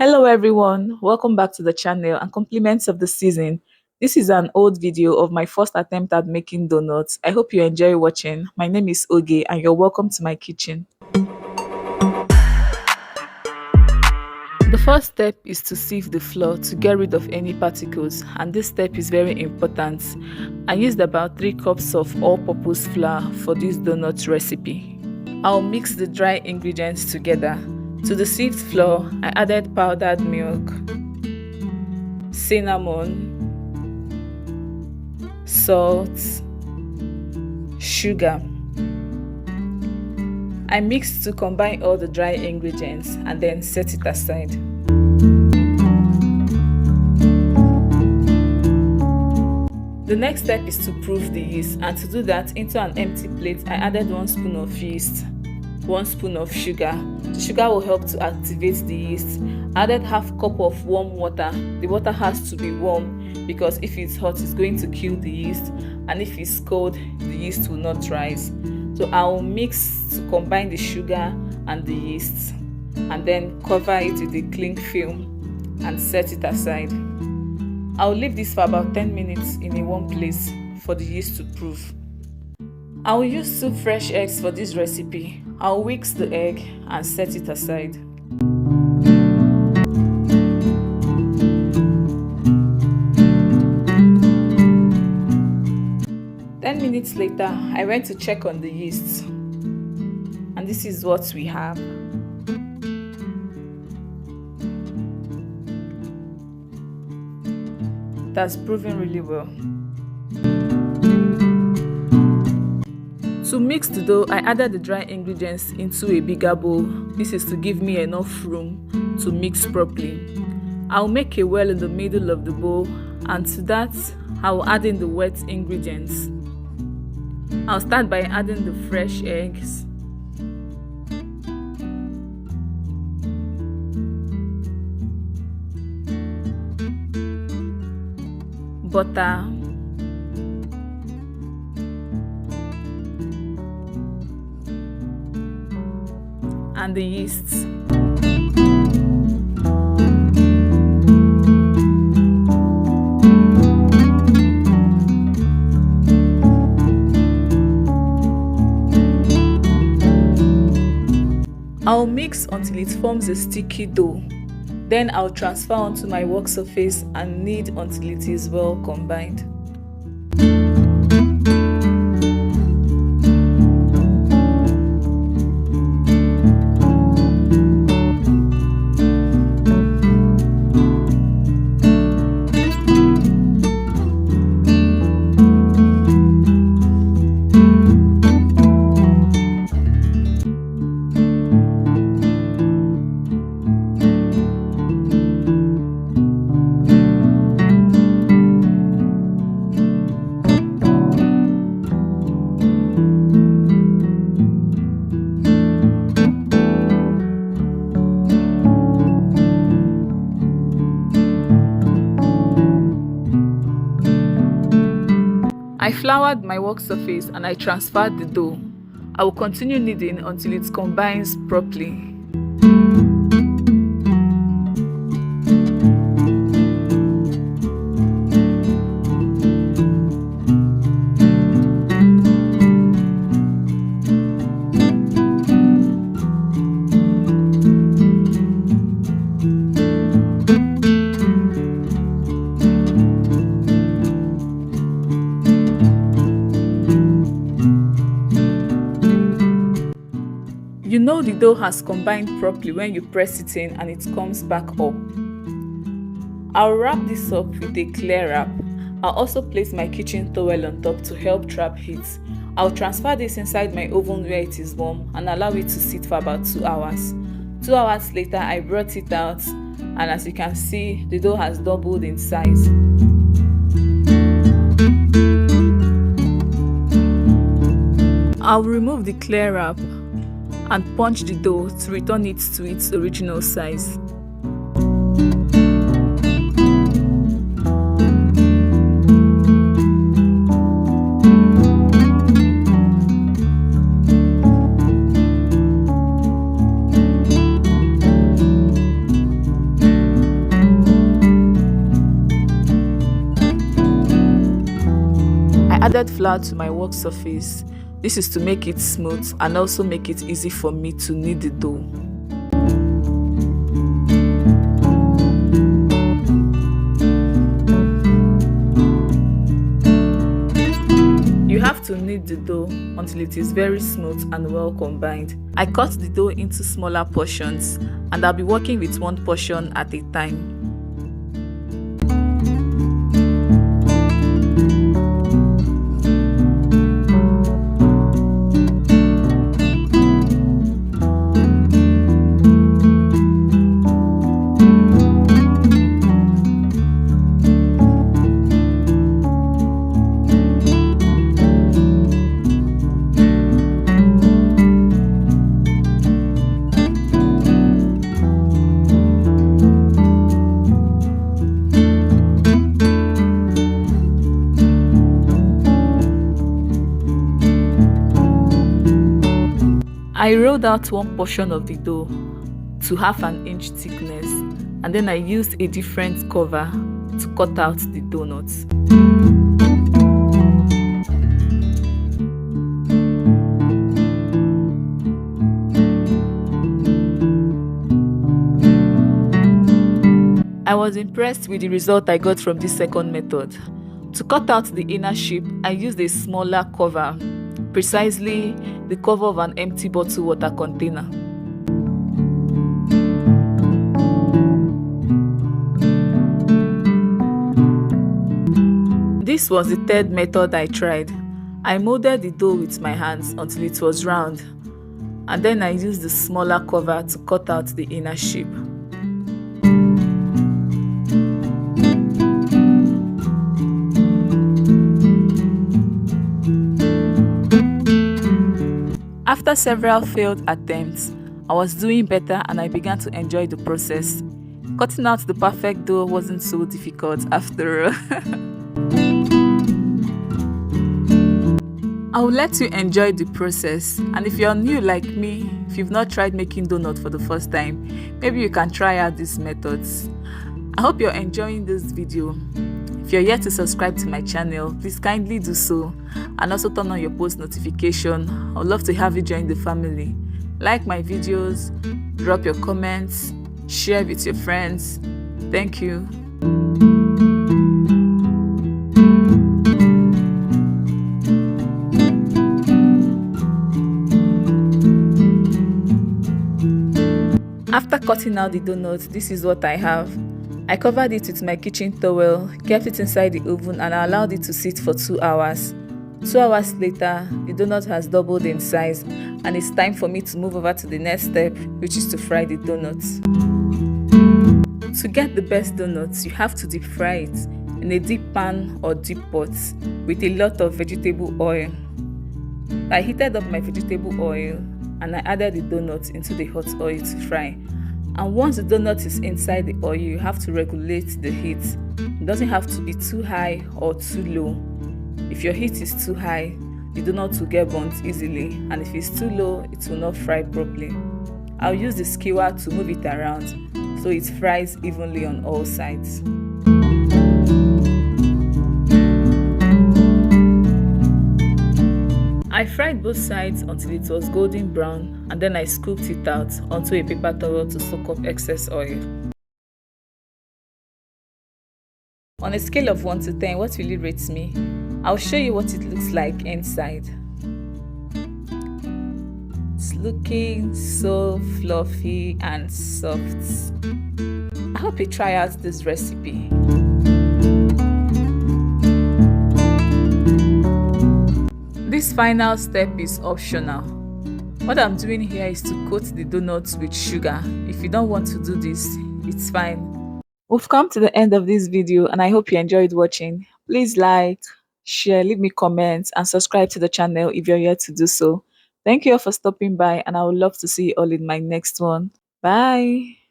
Hello everyone, welcome back to the channel and compliments of the season. This is an old video of my first attempt at making donuts. I hope you enjoy watching. My name is Oge and you're welcome to my kitchen. The first step is to sieve the flour to get rid of any particles, and this step is very important. I used about 3 cups of all-purpose flour for this donut recipe. I'll mix the dry ingredients together. To the sieved flour, I added powdered milk, cinnamon, salt, sugar. I mixed to combine all the dry ingredients and then set it aside. The next step is to proof the yeast, and to do that, into an empty plate, I added 1 spoon of yeast, 1 spoon of sugar. The sugar will help to activate the yeast. I added half cup of warm water. The water has to be warm because if it's hot, it's going to kill the yeast, and if it's cold, the yeast will not rise. So I will mix to combine the sugar and the yeast, and then cover it with a cling film and set it aside. I'll leave this for about 10 minutes in a warm place for the yeast to proof. I will use 2 fresh eggs for this recipe. I'll whisk the egg and set it aside. Ten minutes later, I went to check on the yeast, and this is what we have. That's proven really well. To mix the dough, I added the dry ingredients into a bigger bowl. This is to give me enough room to mix properly. I'll make a well in the middle of the bowl, and to that, I'll add in the wet ingredients. I'll start by adding the fresh eggs, butter, and the yeast. I'll mix until it forms a sticky dough. Then I'll transfer onto my work surface and knead until it is well combined. I floured my work surface and I transferred the dough. I will continue kneading until it combines properly. You know the dough has combined properly when you press it in and it comes back up. I'll wrap this up with a clear wrap. I'll also place my kitchen towel on top to help trap heat. I'll transfer this inside my oven where it is warm and allow it to sit for about 2 hours. 2 hours later, I brought it out, and as you can see, the dough has doubled in size. I'll remove the clear wrap and punch the dough to return it to its original size. added flour to my work surface. This is to make it smooth and also make it easy for me to knead the dough. You have to knead the dough until it is very smooth and well combined. I cut the dough into smaller portions and I'll be working with one portion at a time. I rolled out one portion of the dough to half an inch thickness, and then I used a different cover to cut out the donuts. I was impressed with the result I got from this second method. To cut out the inner shape, I used a smaller cover, precisely the cover of an empty bottle water container. This was the third method I tried. I molded the dough with my hands until it was round, and then I used the smaller cover to cut out the inner shape. After several failed attempts, I was doing better and I began to enjoy the process. Cutting out the perfect dough wasn't so difficult after all. I will let you enjoy the process, and if you're new like me, if you've not tried making donuts for the first time, maybe you can try out these methods. I hope you're enjoying this video. If you're yet to subscribe to my channel, please kindly do so, and also turn on your post notification. I would love to have you join the family. Like my videos, drop your comments, share with your friends. Thank you. After cutting out the donuts, this is what I have. I covered it with my kitchen towel, kept it inside the oven, and I allowed it to sit for 2 hours. 2 hours later, the donut has doubled in size, and it's time for me to move over to the next step, which is to fry the donuts. To get the best donuts, you have to deep fry it in a deep pan or deep pot with a lot of vegetable oil. I heated up my vegetable oil and I added the donuts into the hot oil to fry. And once the donut is inside the oil, you have to regulate the heat. It doesn't have to be too high or too low. If your heat is too high, the donut will get burnt easily, and if it's too low, it will not fry properly. I'll use the skewer to move it around so it fries evenly on all sides. I fried both sides until it was golden brown, and then I scooped it out onto a paper towel to soak up excess oil. On a scale of 1 to 10, what will you rate me? I'll show you what it looks like inside. It's looking so fluffy and soft. I hope you try out this recipe. This final step is optional. What I'm doing here is to coat the donuts with sugar. If you don't want to do this, it's fine. We've come to the end of this video, and I hope you enjoyed watching. Please like, share, leave me comments, and subscribe to the channel if you're yet to do so. Thank you all for stopping by, and I would love to see you all in my next one. Bye.